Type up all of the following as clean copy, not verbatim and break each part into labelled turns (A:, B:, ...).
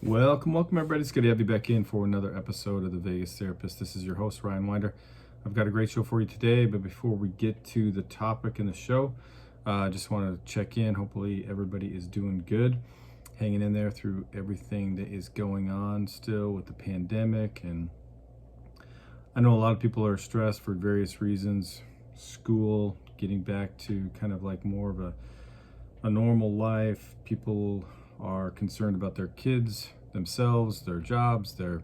A: Welcome everybody. It's good to have you back in for another episode of The Vegas Therapist. This is your host, Ryan Winder. I've got a great show for you today, but before we get to the topic in the show, I just want to check in. Hopefully everybody is doing good, hanging in there through everything that is going on still with the pandemic. And I know a lot of people are stressed for various reasons. School, getting back to kind of like more of a normal life. People are concerned about their kids, themselves, their jobs, their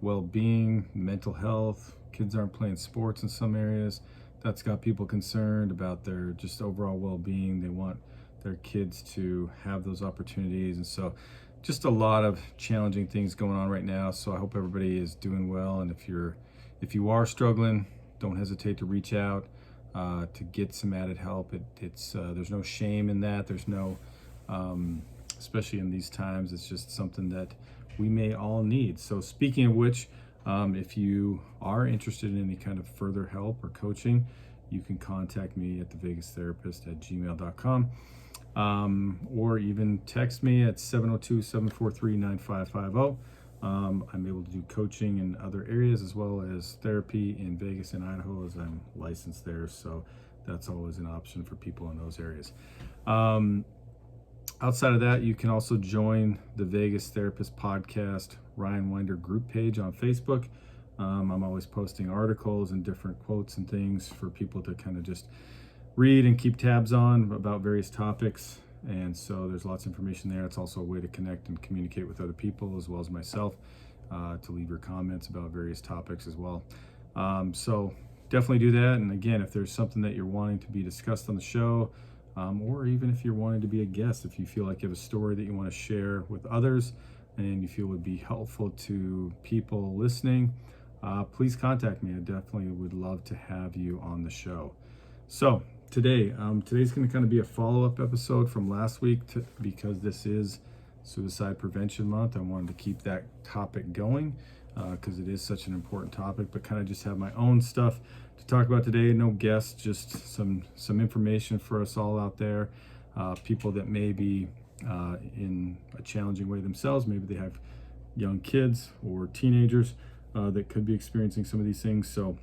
A: well-being, mental health. Kids aren't playing sports in some areas. That's got people concerned about their just overall well-being. They want their kids to have those opportunities. And so just a lot of challenging things going on right now. So I hope everybody is doing well. And if you are struggling, don't hesitate to reach out to get some added help. There's no shame in that. There's no especially in these times, it's just something that we may all need. So speaking of which, if you are interested in any kind of further help or coaching, you can contact me at thevegasTherapist@gmail.com, or even text me at 702-743-9550. I'm able to do coaching in other areas as well as therapy in Vegas and Idaho, as I'm licensed there. So that's always an option for people in those areas. Outside of that, you can also join the Vegas Therapist Podcast Ryan Winder group page on Facebook. I'm always posting articles and different quotes and things for people to kind of just read and keep tabs on about various topics. And so there's lots of information there. It's also a way to connect and communicate with other people as well as myself, to leave your comments about various topics as well. So definitely do that. And again, if there's something that you're wanting to be discussed on the show, or even if you're wanting to be a guest, if you feel like you have a story that you want to share with others and you feel would be helpful to people listening, please contact me. I definitely would love to have you on the show. So today's going to kind of be a follow-up episode from last week because this is Suicide Prevention Month. I wanted to keep that topic going because it is such an important topic, but kind of just have my own stuff to talk about today. No guests, just some information for us all out there. People that may be in a challenging way themselves. Maybe they have young kids or teenagers that could be experiencing some of these things. So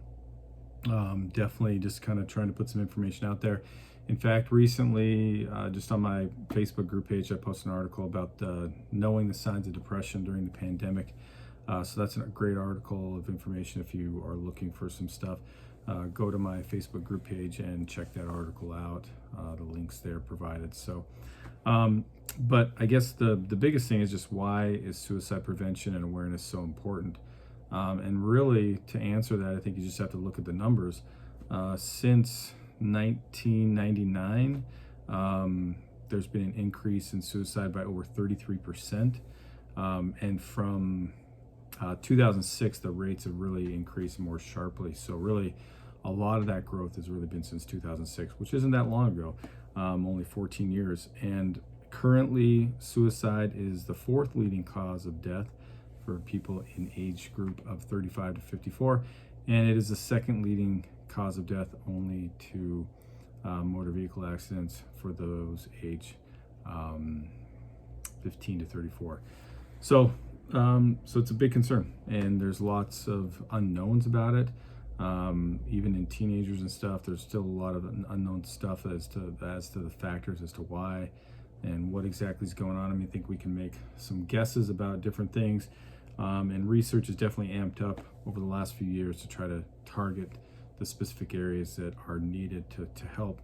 A: definitely just kind of trying to put some information out there. In fact, recently, just on my Facebook group page, I posted an article about knowing the signs of depression during the pandemic. So that's a great article of information if you are looking for some stuff. Go to my Facebook group page and check that article out. The links there provided. So, but I guess the biggest thing is just why is suicide prevention and awareness so important? And really, to answer that, I think you just have to look at the numbers. Since 1999, there's been an increase in suicide by over 33%. And from 2006, the rates have really increased more sharply. So really, a lot of that growth has really been since 2006, which isn't that long ago, only 14 years. And currently, suicide is the fourth leading cause of death for people in age group of 35 to 54. And it is the second leading cause of death only to motor vehicle accidents for those age 15 to 34. So it's a big concern, and there's lots of unknowns about it. Even in teenagers and stuff, there's still a lot of unknown stuff as to the factors as to why and what exactly is going on. I mean, I think we can make some guesses about different things, and research is definitely amped up over the last few years to try to target the specific areas that are needed to help.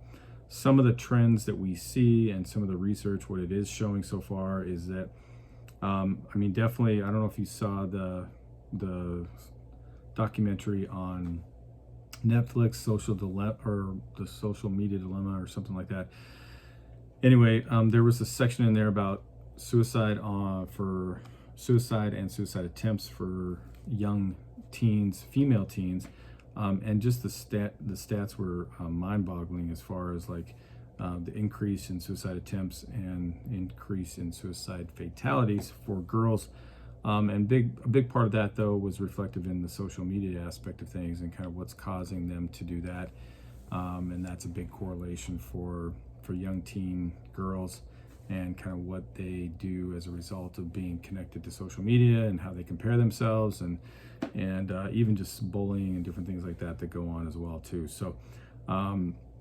A: Some of the trends that we see and some of the research, what it is showing so far is that I mean, definitely, I don't know if you saw the documentary on Netflix, Social Dilemma, or the Social Media Dilemma, or something like that. Anyway, there was a section in there about suicide for suicide and suicide attempts for young teens, female teens, and just the stats were mind-boggling as far as like the increase in suicide attempts and increase in suicide fatalities for girls. And a big part of that, though, was reflective in the social media aspect of things and kind of what's causing them to do that. And that's a big correlation for young teen girls and kind of what they do as a result of being connected to social media and how they compare themselves, and even just bullying and different things like that that go on as well too. So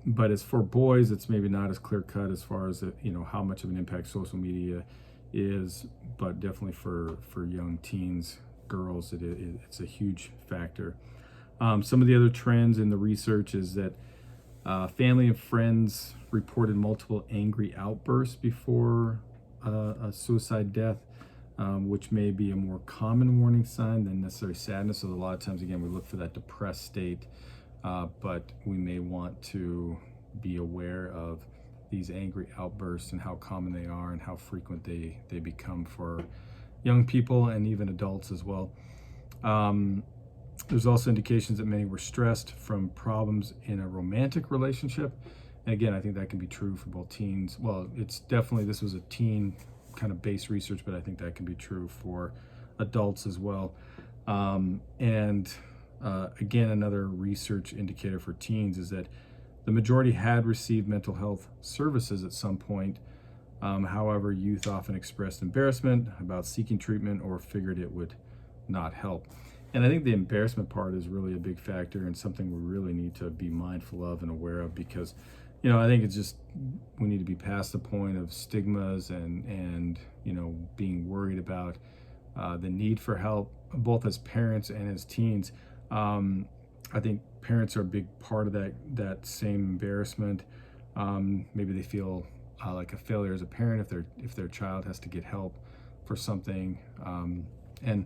A: but as for boys, it's maybe not as clear cut as far as how much of an impact social media is, but definitely for young teens, girls, it's a huge factor. Some of the other trends in the research is that family and friends reported multiple angry outbursts before a suicide death, which may be a more common warning sign than necessarily sadness. So a lot of times, again, we look for that depressed state, but we may want to be aware of these angry outbursts and how common they are and how frequent they become for young people and even adults as well. There's also indications that many were stressed from problems in a romantic relationship. And again, I think that can be true for both teens. Well, it's definitely, this was a teen kind of based research, but I think that can be true for adults as well. Again, another research indicator for teens is that the majority had received mental health services at some point. However, youth often expressed embarrassment about seeking treatment or figured it would not help. And I think the embarrassment part is really a big factor and something we really need to be mindful of and aware of, because, I think it's just, we need to be past the point of stigmas and being worried about the need for help, both as parents and as teens. I think parents are a big part of that same embarrassment. Maybe they feel like a failure as a parent if their child has to get help for something. And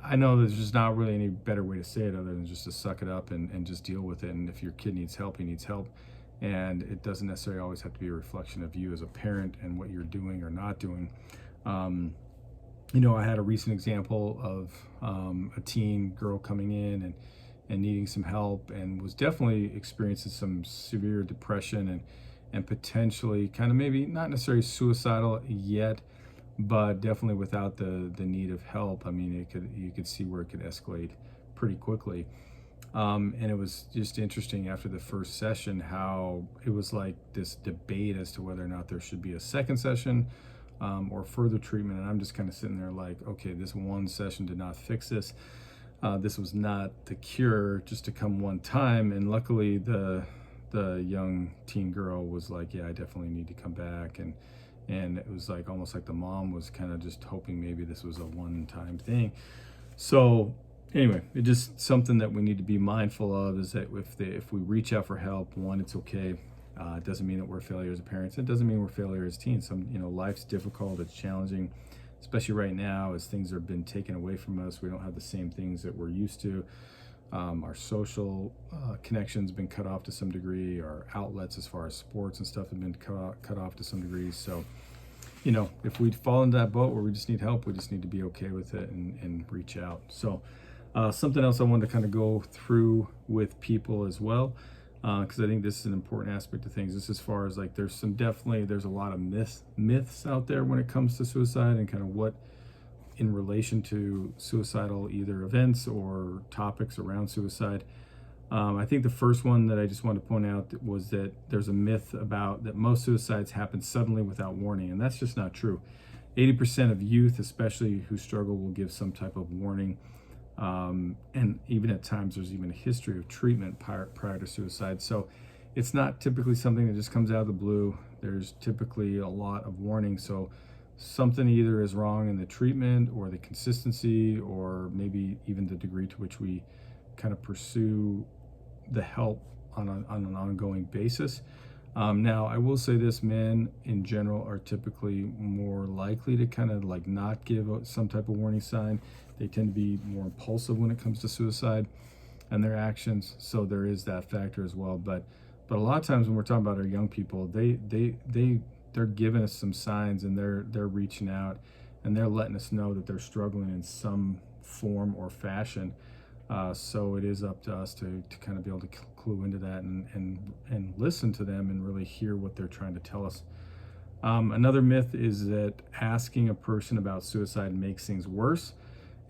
A: I know there's just not really any better way to say it other than just to suck it up and just deal with it. And if your kid needs help, he needs help. And it doesn't necessarily always have to be a reflection of you as a parent and what you're doing or not doing. I had a recent example of a teen girl coming in and needing some help, and was definitely experiencing some severe depression and potentially kind of maybe not necessarily suicidal yet, but definitely without the need of help. I mean, you could see where it could escalate pretty quickly. And it was just interesting after the first session how it was like this debate as to whether or not there should be a second session or further treatment. And I'm just kind of sitting there like, okay, this one session did not fix this. This was not the cure just to come one time. And luckily the young teen girl was like, yeah, I definitely need to come back. And it was like almost like the mom was kind of just hoping maybe this was a one-time thing. So anyway, it's just something that we need to be mindful of, is that if we reach out for help, one, it's okay. It doesn't mean that we're failures as parents. It doesn't mean we're failures as teens. Life's difficult. It's challenging, especially right now as things have been taken away from us. We don't have the same things that we're used to. Our social connections have been cut off to some degree. Our outlets as far as sports and stuff have been cut off to some degree. So, if we fall into that boat where we just need help, we just need to be okay with it and reach out. So something else I wanted to kind of go through with people as well, because I think this is an important aspect of things. This, as far as like, there's a lot of myths out there when it comes to suicide and kind of what in relation to suicidal either events or topics around suicide. I think the first one that I just want to point out was that there's a myth about that most suicides happen suddenly without warning, and that's just not true. 80% of youth, especially who struggle, will give some type of warning. And even at times there's even a history of treatment prior to suicide. So it's not typically something that just comes out of the blue. There's typically a lot of warning. So something either is wrong in the treatment or the consistency, or maybe even the degree to which we kind of pursue the help on an ongoing basis. Now, I will say this, men in general are typically more likely to kind of like not give some type of warning sign. They tend to be more impulsive when it comes to suicide and their actions. So there is that factor as well. But a lot of times when we're talking about our young people, they're giving us some signs, and they're reaching out, and they're letting us know that they're struggling in some form or fashion. So it is up to us to kind of be able to clue into that and listen to them and really hear what they're trying to tell us. Another myth is that asking a person about suicide makes things worse.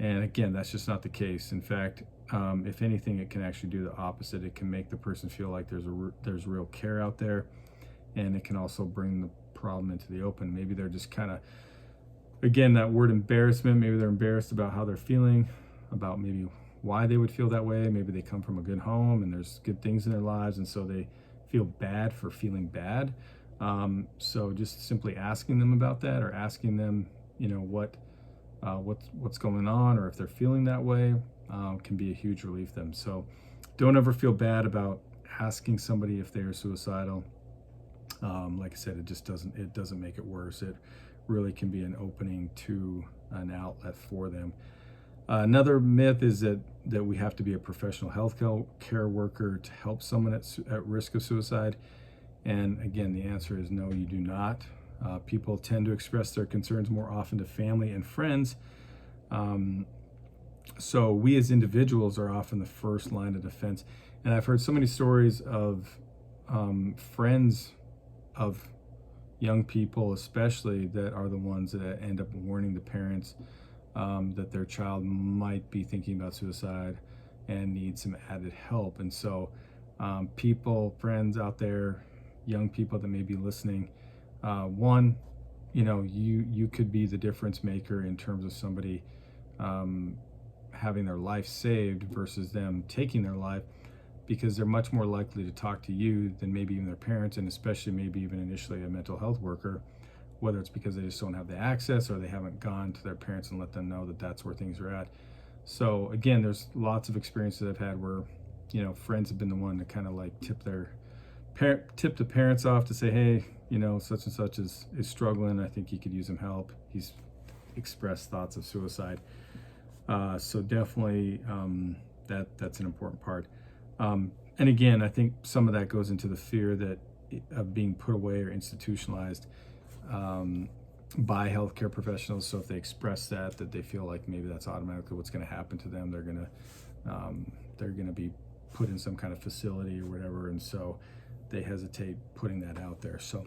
A: And again, that's just not the case. In fact, if anything, it can actually do the opposite. It can make the person feel like there's real care out there, and it can also bring the problem into the open. Maybe they're just kind of, again, that word embarrassment, maybe they're embarrassed about how they're feeling, about maybe why they would feel that way. Maybe they come from a good home and there's good things in their lives, and so they feel bad for feeling bad. So just simply asking them about that, or asking them, what's going on, or if they're feeling that way, can be a huge relief to them. So don't ever feel bad about asking somebody if they are suicidal. Like I said, it doesn't make it worse. It really can be an opening to an outlet for them. Another myth is that we have to be a professional health care worker to help someone at risk of suicide. And again, the answer is no, you do not. People tend to express their concerns more often to family and friends. So we as individuals are often the first line of defense. And I've heard so many stories of friends of young people, especially, that are the ones that end up warning the parents that their child might be thinking about suicide and need some added help. And so friends out there, young people that may be listening, you could be the difference maker in terms of somebody having their life saved versus them taking their life, because they're much more likely to talk to you than maybe even their parents, and especially maybe even initially a mental health worker, whether it's because they just don't have the access or they haven't gone to their parents and let them know that that's where things are at. So again, there's lots of experiences I've had where, friends have been the one to kind of like tip the parents off to say, hey, such and such is struggling. I think he could use some help. He's expressed thoughts of suicide. So definitely that's an important part. And again, I think some of that goes into the fear of being put away or institutionalized by healthcare professionals. So if they express that they feel like maybe that's automatically what's going to happen to them. They're going to be put in some kind of facility or whatever, and so they hesitate putting that out there. So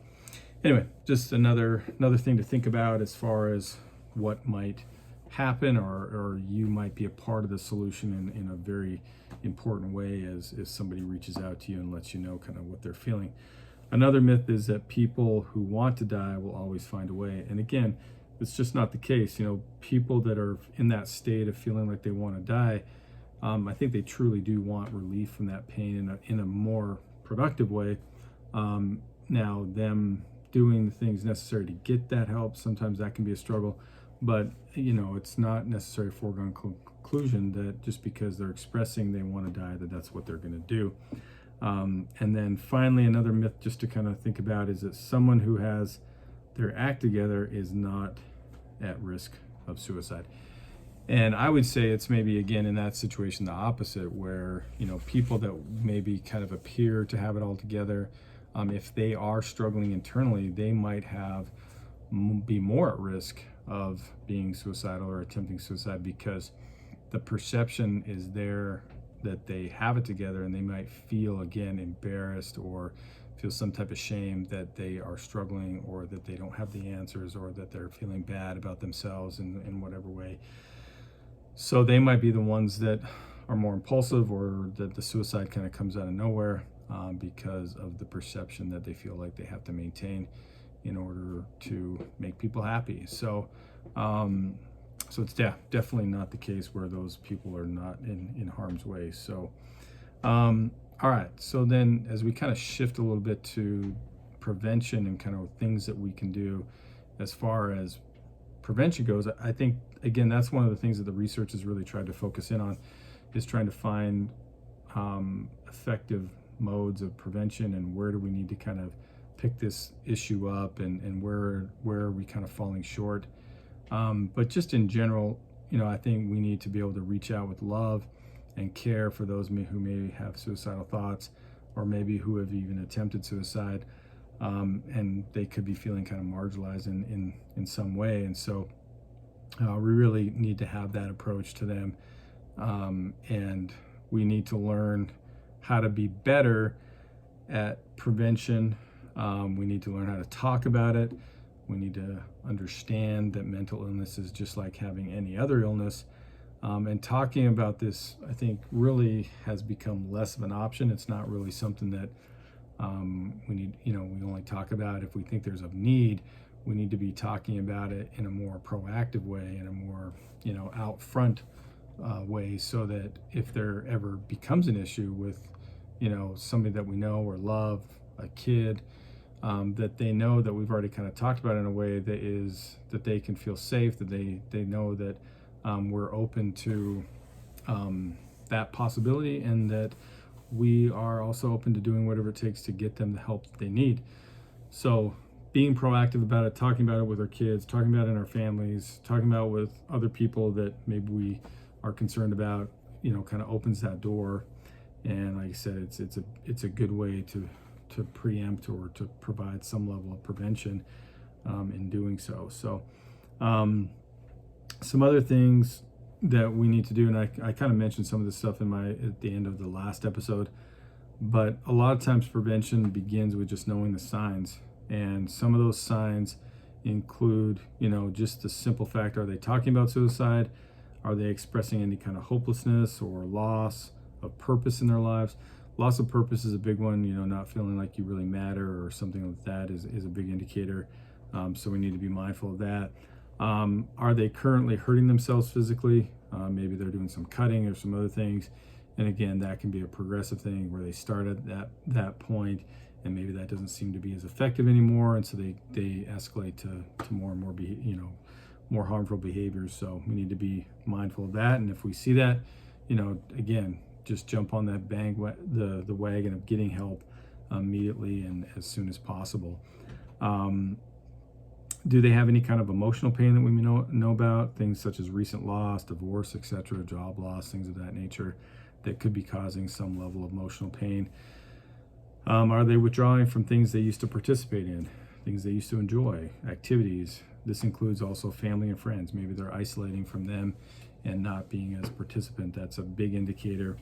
A: anyway, just another thing to think about as far as what might happen, or you might be a part of the solution in a very important way as somebody reaches out to you and lets you know kind of what they're feeling. Another myth is that people who want to die will always find a way. And again, it's just not the case. People that are in that state of feeling like they want to die, I think they truly do want relief from that pain in a more productive way. Now, them doing the things necessary to get that help, sometimes that can be a struggle, but it's not necessarily a foregone conclusion that just because they're expressing they want to die, that's what they're going to do. And then finally, another myth just to kind of think about is that someone who has their act together is not at risk of suicide. And I would say it's maybe, again, in that situation, the opposite, where, people that maybe kind of appear to have it all together, if they are struggling internally, they might be more at risk of being suicidal or attempting suicide, because the perception is there that they have it together, and they might feel, again, embarrassed or feel some type of shame that they are struggling, or that they don't have the answers, or that they're feeling bad about themselves in whatever way. So they might be the ones that are more impulsive, or that the suicide kind of comes out of nowhere because of the perception that they feel like they have to maintain in order to make people happy. So it's definitely not the case where those people are not in harm's way. So, all right. So then as we kind of shift a little bit to prevention and kind of things that we can do as far as prevention goes, I think, again, that's one of the things that the research has really tried to focus in on, is trying to find effective modes of prevention, and where do we need to kind of pick this issue up, and where are we kind of falling short. But just in general, I think we need to be able to reach out with love and care for those who may have suicidal thoughts, or maybe who have even attempted suicide, and they could be feeling kind of marginalized in some way. And so we really need to have that approach to them, and we need to learn how to be better at prevention. We need to learn how to talk about it. We need to understand that mental illness is just like having any other illness. And talking about this, I think, really has become less of an option. It's not really something that We need, we only talk about if we think there's a need. We need to be talking about it in a more proactive way, in a more, out front way, so that if there ever becomes an issue with, somebody that we know or love, a kid, that they know that we've already kind of talked about it in a way that they can feel safe, that they know that we're open to that possibility, and that we are also open to doing whatever it takes to get them the help that they need. So being proactive about it, talking about it with our kids, talking about it in our families, talking about it with other people that maybe we are concerned about, kind of opens that door. And like I said, it's a good way to preempt or to provide some level of prevention in doing so. So some other things that we need to do, and I kind of mentioned some of this stuff at the end of the last episode, but a lot of times prevention begins with just knowing the signs. And some of those signs include, just the simple fact: are they talking about suicide? Are they expressing any kind of hopelessness or loss of purpose in their lives? Loss of purpose is a big one. Not feeling like you really matter or something like that is a big indicator. So we need to be mindful of that. Are they currently hurting themselves physically? Maybe they're doing some cutting or some other things. And again, that can be a progressive thing where they start at that point, and maybe that doesn't seem to be as effective anymore. And so they escalate to more and more, more harmful behaviors. So we need to be mindful of that. And if we see that, again, just jump on that the wagon of getting help immediately and as soon as possible. Do they have any kind of emotional pain that we know about? Things such as recent loss, divorce, etc., job loss, things of that nature that could be causing some level of emotional pain. Are they withdrawing from things they used to participate in, things they used to enjoy, activities? This includes also family and friends. Maybe they're isolating from them and not being as a participant. That's a big indicator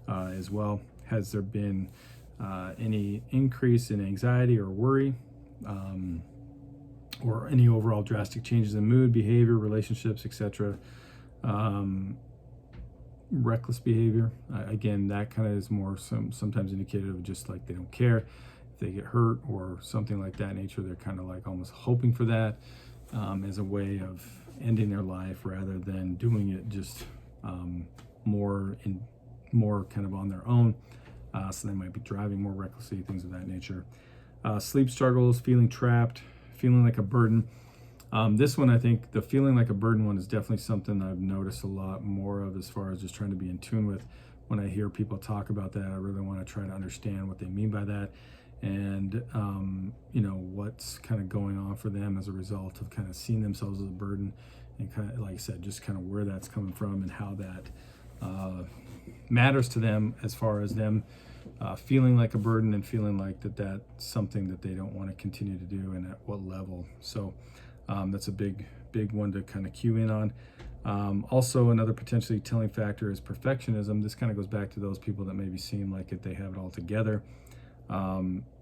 A: as well. Has there been any increase in anxiety or worry, or any overall drastic changes in mood, behavior, relationships, etc.? Reckless behavior, again, that kind of is more sometimes indicative of just like they don't care if they get hurt or something like that nature. They're kind of like almost hoping for that as a way of ending their life rather than doing it just more kind of on their own. So they might be driving more recklessly, things of that nature. Sleep struggles, feeling trapped, feeling like a burden. This one, I think the feeling like a burden one is definitely something I've noticed a lot more of, as far as just trying to be in tune with. When I hear people talk about that, I really want to try to understand what they mean by that, and what's kind of going on for them as a result of kind of seeing themselves as a burden, and kind of, like I said, just kind of where that's coming from and how that matters to them, as far as them feeling like a burden and feeling like that's something that they don't want to continue to do, and at what level. So that's a big one to kind of cue in on. Also, another potentially telling factor is perfectionism. This kind of goes back to those people that maybe seem like they have it all together,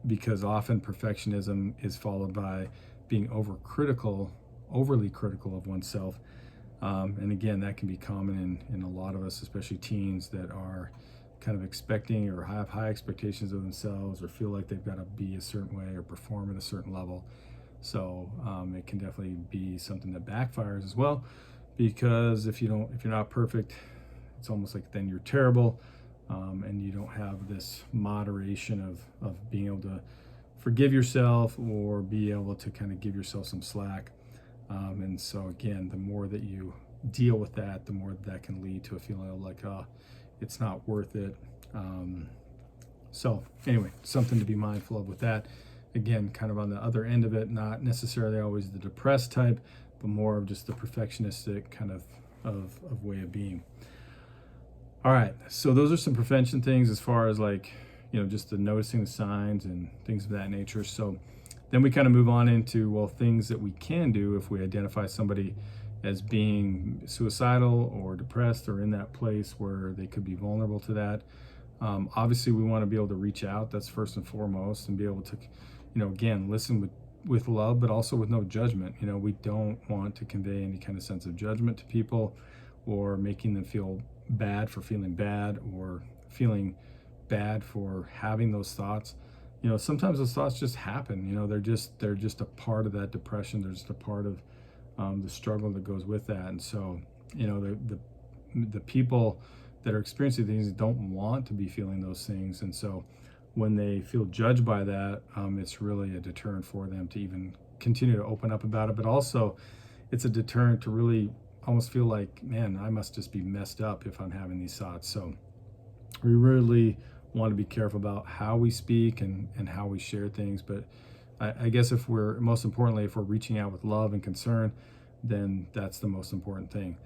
A: because often perfectionism is followed by being overly critical of oneself. And again, that can be common in a lot of us, especially teens, that are kind of expecting or have high expectations of themselves, or feel like they've got to be a certain way or perform at a certain level. So it can definitely be something that backfires as well, because if you're not perfect, it's almost like then you're terrible, and you don't have this moderation of being able to forgive yourself or be able to kind of give yourself some slack. And so again, the more that you deal with that, the more that can lead to a feeling of like, it's not worth it. So anyway, something to be mindful of with that. Again, kind of on the other end of it, not necessarily always the depressed type, but more of just the perfectionistic kind of way of being. All right, so those are some prevention things, as far as like, just the noticing the signs and things of that nature. So then we kind of move on into, well, things that we can do if we identify somebody as being suicidal or depressed, or in that place where they could be vulnerable to that. Obviously, we want to be able to reach out. That's first and foremost, and be able to, again, listen with love, but also with no judgment. We don't want to convey any kind of sense of judgment to people, or making them feel bad for feeling bad, or feeling bad for having those thoughts. sometimes those thoughts just happen. They're just a part of that depression. They're just a part of the struggle that goes with that. And so, the people that are experiencing things don't want to be feeling those things. And so when they feel judged by that, it's really a deterrent for them to even continue to open up about it. But also, it's a deterrent to really almost feel like, man, I must just be messed up if I'm having these thoughts. So we really want to be careful about how we speak and how we share things. But I guess if we're reaching out with love and concern, then that's the most important thing.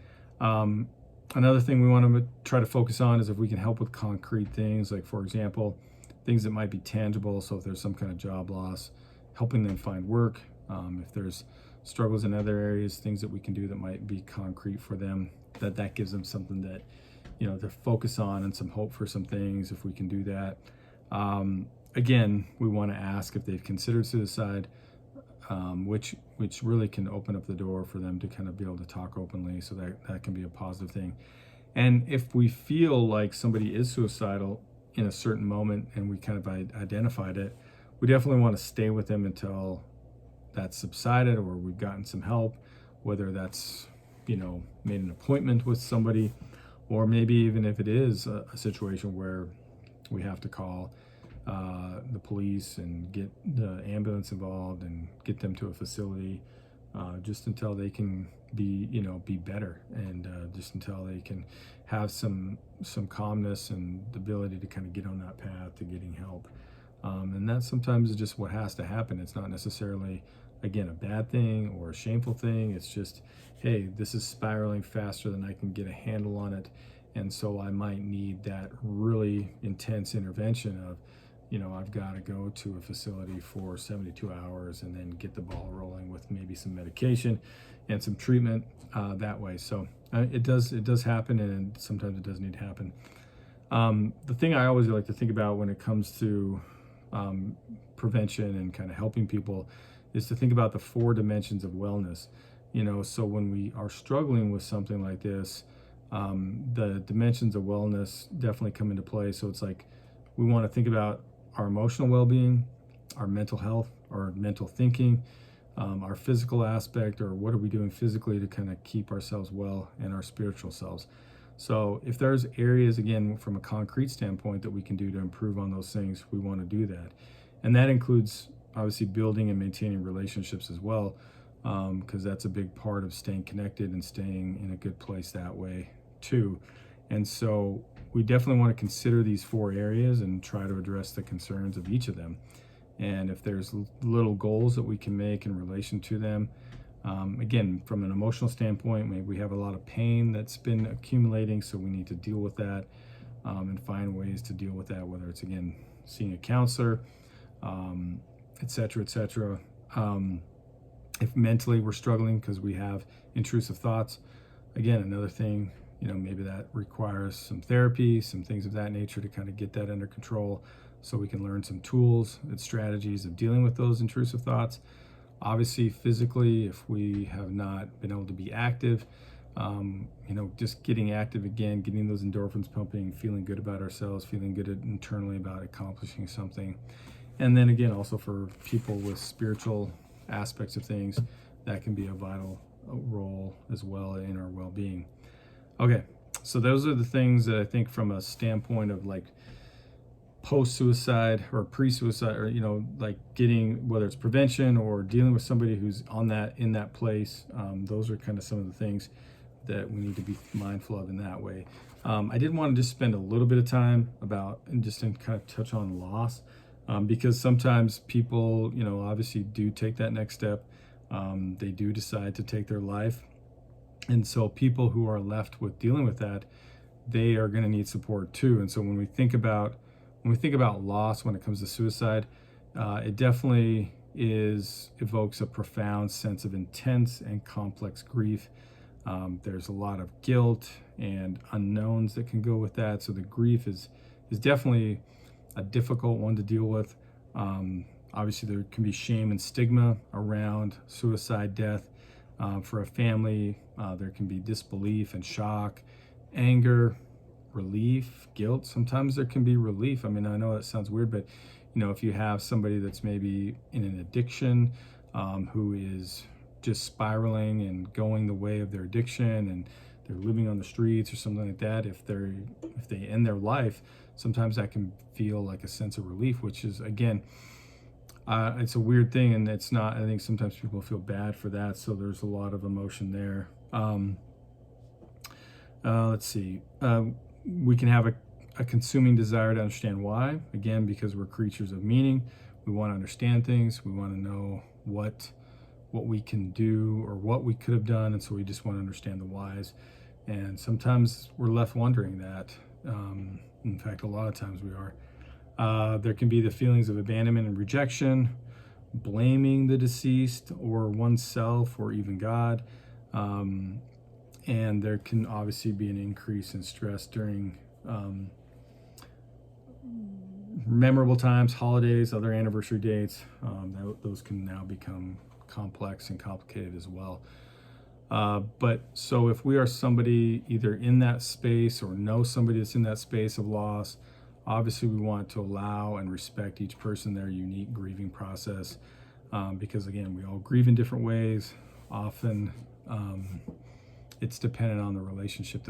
A: Another thing we want to try to focus on is if we can help with concrete things, like, for example, things that might be tangible. So if there's some kind of job loss, helping them find work. If there's struggles in other areas, things that we can do that might be concrete for them, that gives them something that, to focus on and some hope for some things, if we can do that. Again, we want to ask if they've considered suicide, which really can open up the door for them to kind of be able to talk openly. So that can be a positive thing. And if we feel like somebody is suicidal in a certain moment and we kind of identified it, we definitely want to stay with them until that's subsided or we've gotten some help, whether that's, made an appointment with somebody, or maybe even if it is a situation where we have to call the police and get the ambulance involved and get them to a facility, just until they can be better, and just until they can have some calmness and the ability to kind of get on that path to getting help. And that sometimes is just what has to happen. It's not necessarily, again, a bad thing or a shameful thing. It's just, hey, this is spiraling faster than I can get a handle on it. And so I might need that really intense intervention of, I've got to go to a facility for 72 hours and then get the ball rolling with maybe some medication and some treatment that way. So it does happen, and sometimes it does need to happen. The thing I always like to think about when it comes to prevention and kind of helping people is to think about the 4 dimensions of wellness. So when we are struggling with something like this, the dimensions of wellness definitely come into play. So it's like we want to think about our emotional well-being, our mental health, our mental thinking, our physical aspect, or what are we doing physically to kind of keep ourselves well, and our spiritual selves. So if there's areas, again, from a concrete standpoint that we can do to improve on those things, we want to do that. And that includes obviously building and maintaining relationships as well, because that's a big part of staying connected and staying in a good place that way too. And so we definitely want to consider these 4 areas and try to address the concerns of each of them. And if there's little goals that we can make in relation to them, again, from an emotional standpoint, maybe we have a lot of pain that's been accumulating, so we need to deal with that, and find ways to deal with that, whether it's, again, seeing a counselor, et cetera, et cetera. If mentally we're struggling because we have intrusive thoughts, again, another thing, maybe that requires some therapy, some things of that nature to kind of get that under control, so we can learn some tools and strategies of dealing with those intrusive thoughts. Obviously, physically, if we have not been able to be active, just getting active again, getting those endorphins pumping, feeling good about ourselves, feeling good internally about accomplishing something. And then again, also for people with spiritual aspects of things, that can be a vital role as well in our well-being. Okay, so those are the things that I think from a standpoint of like post-suicide or pre-suicide, or like getting, whether it's prevention or dealing with somebody who's in that place, those are kind of some of the things that we need to be mindful of in that way. I did want to just spend a little bit of time about, and just to kind of touch on loss, because sometimes people, obviously do take that next step. They do decide to take their life. And so people who are left with dealing with that, they are going to need support too. And so when we think about loss when it comes to suicide, it definitely evokes a profound sense of intense and complex grief. There's a lot of guilt and unknowns that can go with that. So the grief is definitely a difficult one to deal with. Obviously, there can be shame and stigma around suicide death. For a family, there can be disbelief and shock, anger, relief, guilt. Sometimes there can be relief. I mean, I know that sounds weird, but if you have somebody that's maybe in an addiction, who is just spiraling and going the way of their addiction, and they're living on the streets or something like that, if they end their life, sometimes that can feel like a sense of relief, which is, again, it's a weird thing, and it's not. I think sometimes people feel bad for that, so there's a lot of emotion there. Let's see. We can have a consuming desire to understand why. Again, because we're creatures of meaning, we want to understand things. We want to know what we can do or what we could have done, and so we just want to understand the whys. And sometimes we're left wondering that. In fact, a lot of times we are. There can be the feelings of abandonment and rejection, blaming the deceased or oneself or even God. And there can obviously be an increase in stress during memorable times, holidays, other anniversary dates. Those can now become complex and complicated as well. But so if we are somebody either in that space or know somebody that's in that space of loss, obviously we want to allow and respect each person, their unique grieving process, because again, we all grieve in different ways. Often it's dependent on the relationship that